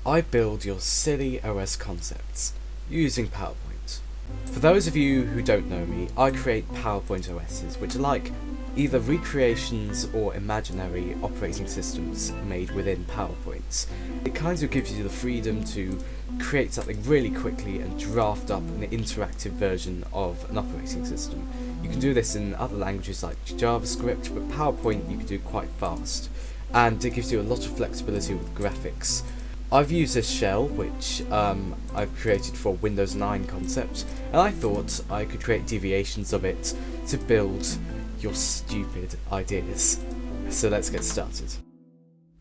I build your silly OS concepts using PowerPoint. For those of you who don't know me, I create PowerPoint OSs, which are like either recreations or imaginary operating systems made within PowerPoint. It kind of gives you the freedom to create something really quickly and draft up an interactive version of an operating system. You can do this in other languages like JavaScript, but PowerPoint you can do quite fast, and it gives you a lot of flexibility with graphics. I've used this shell, which I've created for Windows 9 concept, and I thought I could create deviations of it to build your stupid ideas. So let's get started.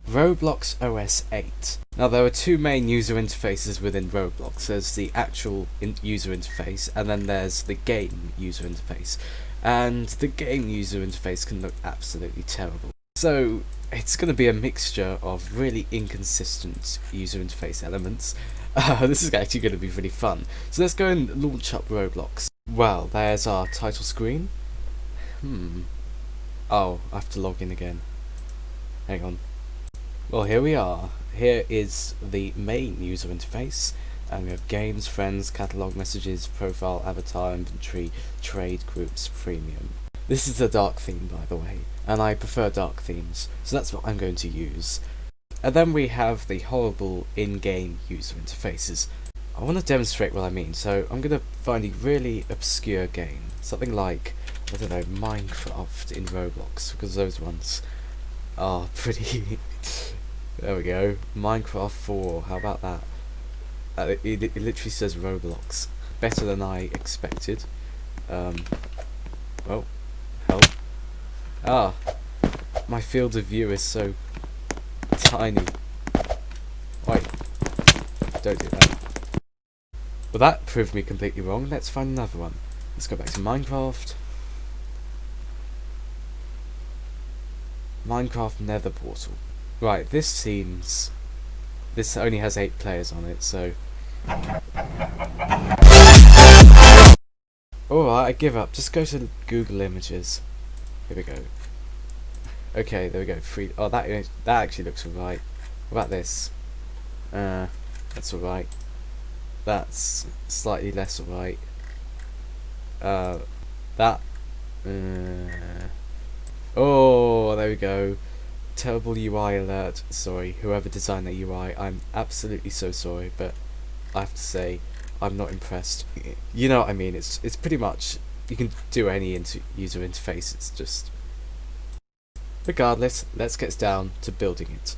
Roblox OS 8. Now there are two main user interfaces within Roblox. There's the actual user interface, and then there's the game user interface. And the game user interface can look absolutely terrible. So it's going to be a mixture of really inconsistent user interface elements. This is actually going to be really fun. So let's go and launch up Roblox. Well, there's our title screen. Oh, I have to log in again. Hang on. Well, here we are. Here is the main user interface, and we have games, friends, catalog, messages, profile, avatar, inventory, trade, groups, premium. This is a dark theme, by the way, and I prefer dark themes, so that's what I'm going to use. And then we have the horrible in-game user interfaces. I want to demonstrate what I mean, so I'm going to find a really obscure game, something like, I don't know, Minecraft in Roblox, because those ones are pretty... There we go, Minecraft 4, how about that? It literally says Roblox, better than I expected. Well, help. Ah, my field of view is so tiny. Wait, don't do that. Well, that proved me completely wrong. Let's find another one. Let's go back to Minecraft. Minecraft Nether Portal. Right, this only has 8 players on it, so... Alright, I give up. Just go to Google Images. Here we go. Okay, there we go. Oh, that actually looks alright. What about this? That's alright. That's slightly less alright. Oh, there we go. Terrible UI alert. Sorry, whoever designed that UI, I'm absolutely so sorry, but I have to say, I'm not impressed. You know what I mean, it's pretty much, you can do any user interface, it's just... Regardless, let's get down to building it.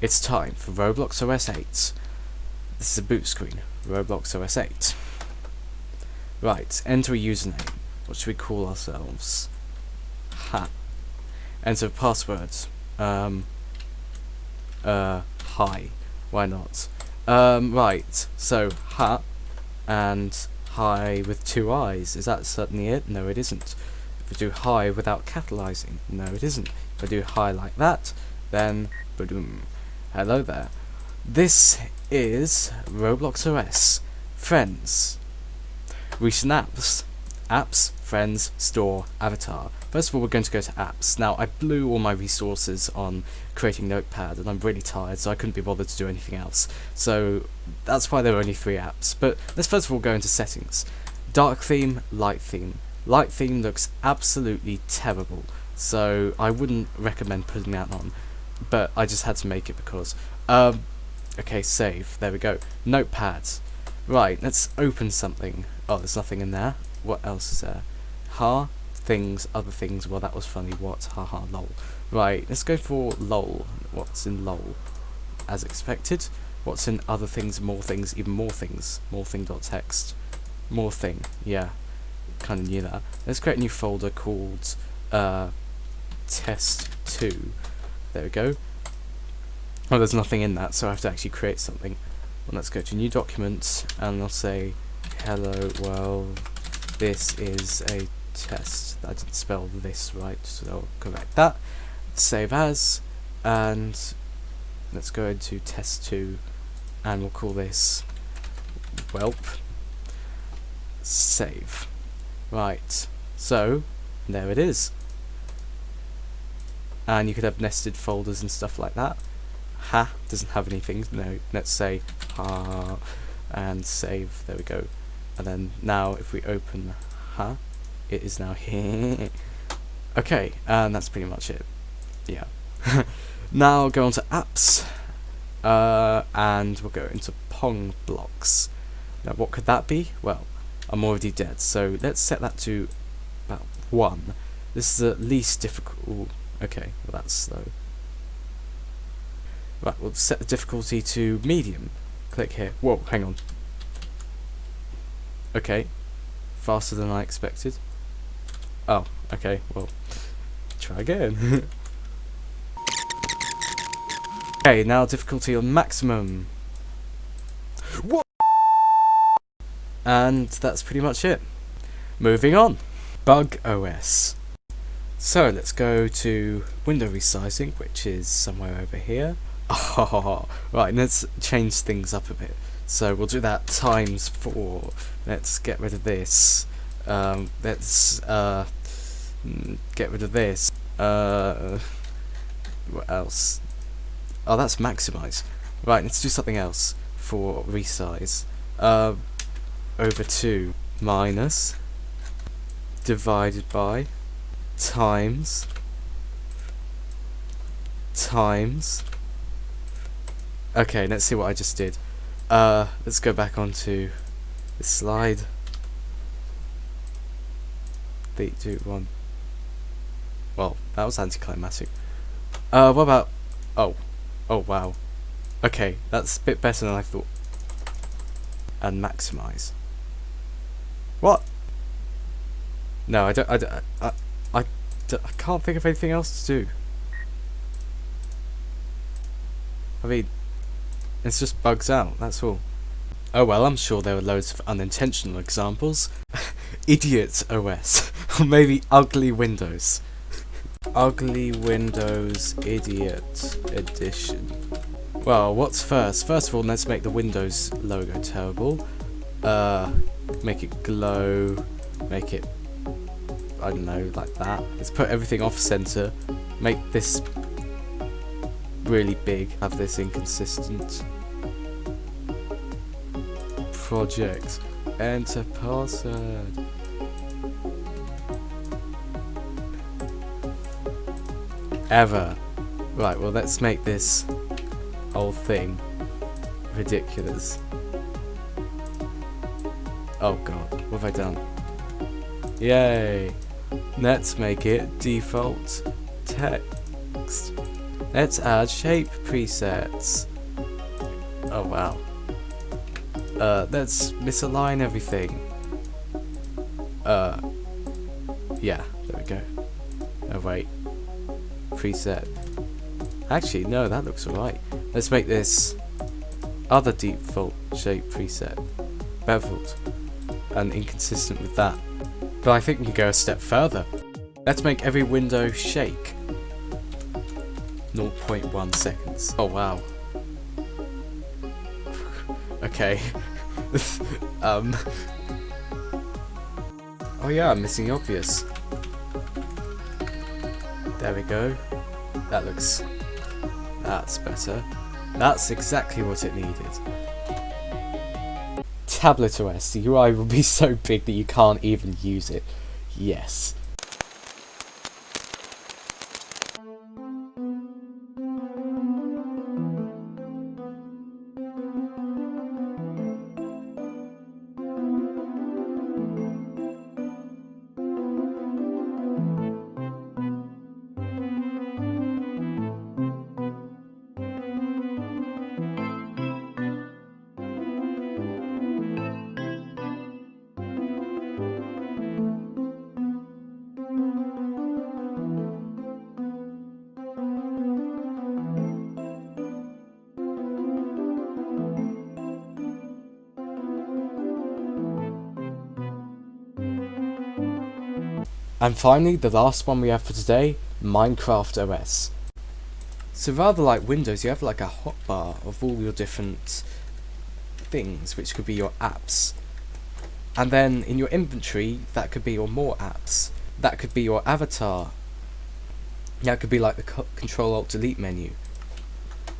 it's time for Roblox OS 8. This is a boot screen. Roblox OS 8. Right, enter a username. What should we call ourselves? Ha. Enter passwords. Hi. Why not? Right, so ha and hi with 2 eyes. Is that certainly it? No, it isn't. If we do hi without capitalizing, no, it isn't. If I do hi like that, then boom. Hello there. This is Roblox OS. Friends. Recent apps, friends, store, avatar. First of all, we're going to go to apps. Now, I blew all my resources on creating Notepad, and I'm really tired, so I couldn't be bothered to do anything else. So that's why there are only 3 apps. But let's first of all go into settings. Dark theme, light theme. Light theme looks absolutely terrible, so I wouldn't recommend putting that on. But I just had to make it because. Okay, save. There we go. Notepad. Right, let's open something. Oh, there's nothing in there. What else is there? Ha, things, other things. Well, that was funny. What? Haha, lol. Right, let's go for lol. What's in lol? As expected. What's in other things, more things, even more things? More thing.txt. More thing. Yeah, kind of knew that. Let's create a new folder called test2. There we go. Oh, there's nothing in that, so I have to actually create something. Well, let's go to new document, and I'll say, hello, well, this is a test. I didn't spell this right, so I'll correct that. Save as, and let's go into test2, and we'll call this whelp. Save. Right, so, there it is. And you could have nested folders and stuff like that. Ha doesn't have anything. No, let's say ha and save. There we go. And then now if we open ha, it is now here. Okay, and that's pretty much it. Yeah. Now go on to apps, and we'll go into Pong blocks. Now what could that be? Well, I'm already dead, so let's set that to about 1. This is the least difficult. Okay, well that's slow. Right, we'll set the difficulty to medium. Click here. Whoa, hang on. Okay. Faster than I expected. Oh, okay, well, try again. Okay, now difficulty on maximum. What? And that's pretty much it. Moving on. Bug OS. So let's go to window resizing, which is somewhere over here. Oh, right, let's change things up a bit. So we'll do that times 4. Let's get rid of this. Let's get rid of this. What else? Oh, that's maximize. Right, let's do something else for resize. Over 2 minus divided by times. Okay, let's see what I just did. Let's go back onto the slide. 3, 2, 1. Well, that was anticlimactic. What about? Oh wow. Okay, that's a bit better than I thought. And maximize. What? No, I can't think of anything else to do. I mean, it's just bugs out, that's all. Oh well, I'm sure there were loads of unintentional examples. Idiot OS. Or maybe ugly Windows. Ugly Windows Idiot Edition. Well, what's first? First of all, let's make the Windows logo terrible. Make it glow. Make it, I don't know, like that. Let's put everything off center. Make this really big. Have this inconsistent. Project. Enter password. Ever. Right, well, let's make this whole thing ridiculous. Oh god, what have I done? Yay! Let's make it default text. Let's add shape presets. Oh wow. Let's misalign everything. Yeah, there we go. Oh wait. Preset. Actually, no, that looks alright. Let's make this other default shape preset beveled and inconsistent with that. But I think we can go a step further. Let's make every window shake. 0.1 seconds. Oh wow. Okay. Oh yeah, I'm missing the obvious. There we go. That's better. That's exactly what it needed. Tablet OS, the UI will be so big that you can't even use it. Yes. And finally, the last one we have for today, Minecraft OS. So rather like Windows, you have like a hotbar of all your different things, which could be your apps. And then in your inventory, that could be your more apps. That could be your avatar. That could be like the Control-Alt-Delete menu.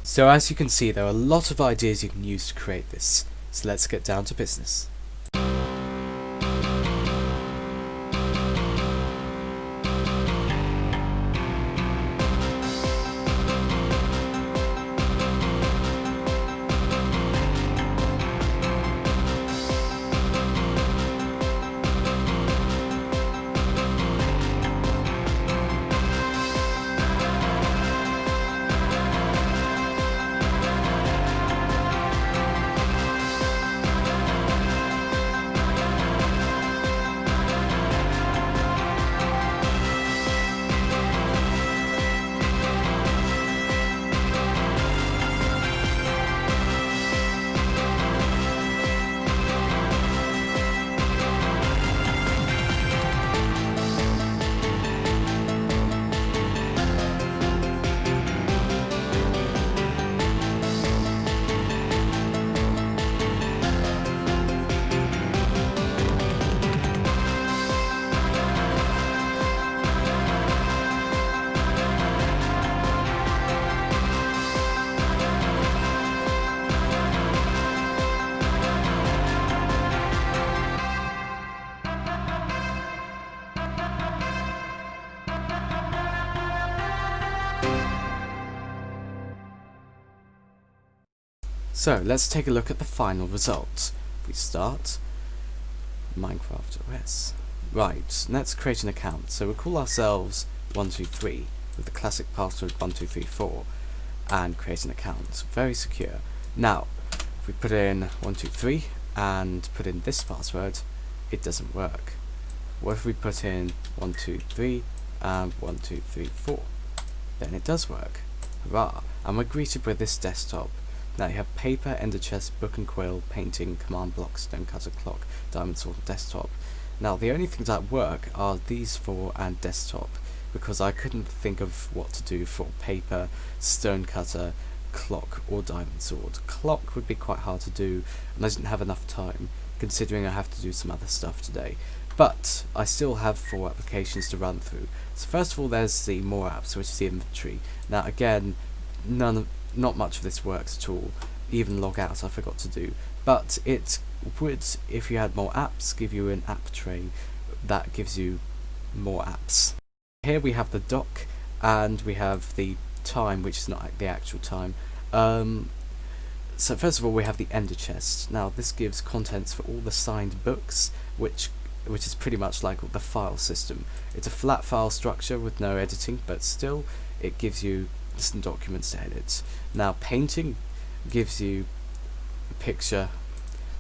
So as you can see, there are a lot of ideas you can use to create this. So let's get down to business. So let's take a look at the final result. We start Minecraft OS. Right, let's create an account. So we'll call ourselves 123 with the classic password 1234 and create an account. Very secure. Now, if we put in 123 and put in this password, it doesn't work. What if we put in 123 and 1234? Then it does work. Hurrah! And we're greeted with this desktop. Now you have paper, ender chest, book and quill, painting, command block, stone cutter, clock, diamond sword, desktop. Now the only things that work are these four and desktop, because I couldn't think of what to do for paper, stone cutter, clock or diamond sword. Clock would be quite hard to do and I didn't have enough time, considering I have to do some other stuff today. But I still have 4 applications to run through. So first of all there's the more apps, which is the inventory. Now again, not much of this works at all. Even log out I forgot to do, but it would, if you had more apps, give you an app tray that gives you more apps. Here we have the dock and we have the time, which is not the actual time. So first of all we have the ender chest. Now this gives contents for all the signed books, which is pretty much like the file system. It's a flat file structure with no editing, but still it gives you some documents to edit. Now painting gives you a picture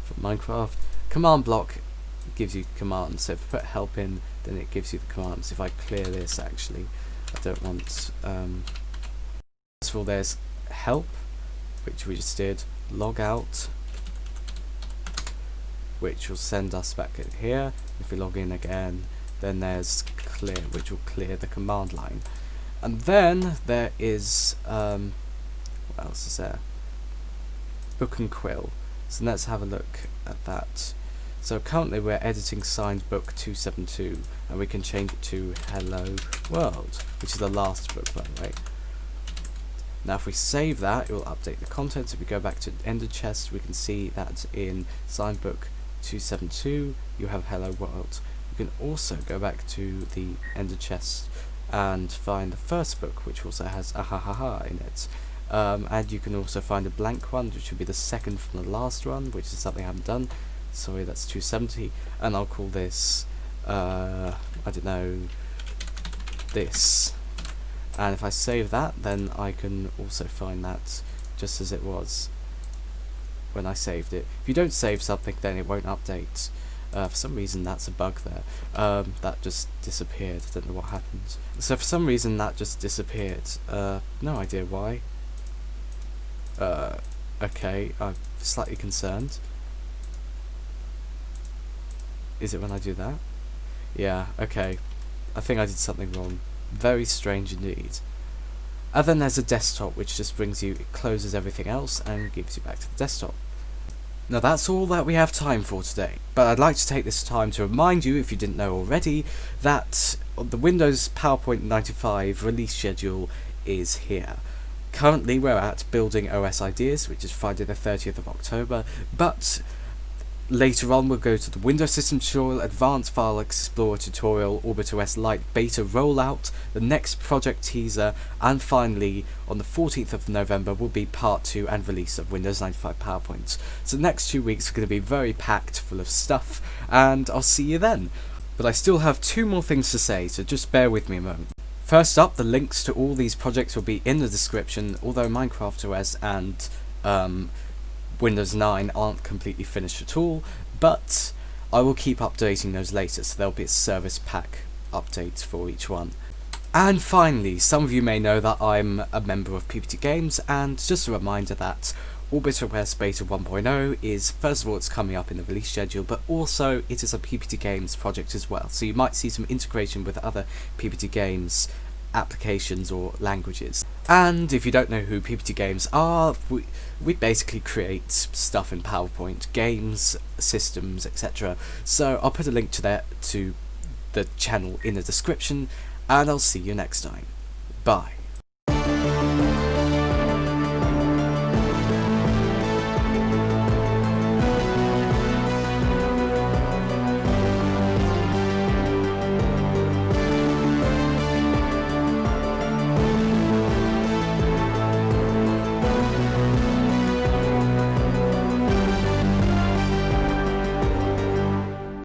from Minecraft. Command block gives you commands. So if I put help in, then it gives you the commands. If I clear this, actually, I don't want. First of all, there's help, which we just did. Log out, which will send us back in here. If we log in again, then there's clear, which will clear the command line. And then there is what else is there? Book and quill. So let's have a look at that. So currently we're editing signed book 272, and we can change it to Hello World, which is the last book, by the way. Now if we save that, it will update the contents. If we go back to Ender Chest, we can see that in signed book 272 you have Hello World. You can also go back to the Ender Chest and find the first book, which also has ahahaha in it. And you can also find a blank one, which would be the second from the last one, which is something I haven't done. Sorry, that's 270, and I'll call this, I don't know, this. And if I save that, then I can also find that just as it was when I saved it. If you don't save something, then it won't update. For some reason, that's a bug there. That just disappeared. I don't know what happened. So for some reason, that just disappeared. No idea why. Okay, I'm slightly concerned. Is it when I do that? Yeah, okay. I think I did something wrong. Very strange indeed. And then there's a desktop, which just brings you, it closes everything else and gives you back to the desktop. Now that's all that we have time for today, but I'd like to take this time to remind you, if you didn't know already, that the Windows PowerPoint 95 release schedule is here. Currently we're at Building OS Ideas, which is Friday the 30th of October, but later on we'll go to the Windows System Tutorial, Advanced File Explorer Tutorial, OrbitOS Lite Beta Rollout, the next project teaser, and finally on the 14th of November will be part 2 and release of Windows 95 PowerPoint. So the next 2 weeks are going to be very packed full of stuff, and I'll see you then. But I still have 2 more things to say, so just bear with me a moment. First up, the links to all these projects will be in the description, although Minecraft OS and Windows 9 aren't completely finished at all, but I will keep updating those later, so there'll be a service pack update for each one. And finally, some of you may know that I'm a member of PPTGames, and just a reminder that OrbitOS Beta 1.0 is, first of all, it's coming up in the release schedule, but also it is a PPTGames project as well, so you might see some integration with other PPTGames applications or languages. And if you don't know who PPTGames are, we basically create stuff in PowerPoint, games, systems, etc. So I'll put a link to the channel in the description, and I'll see you next time. Bye.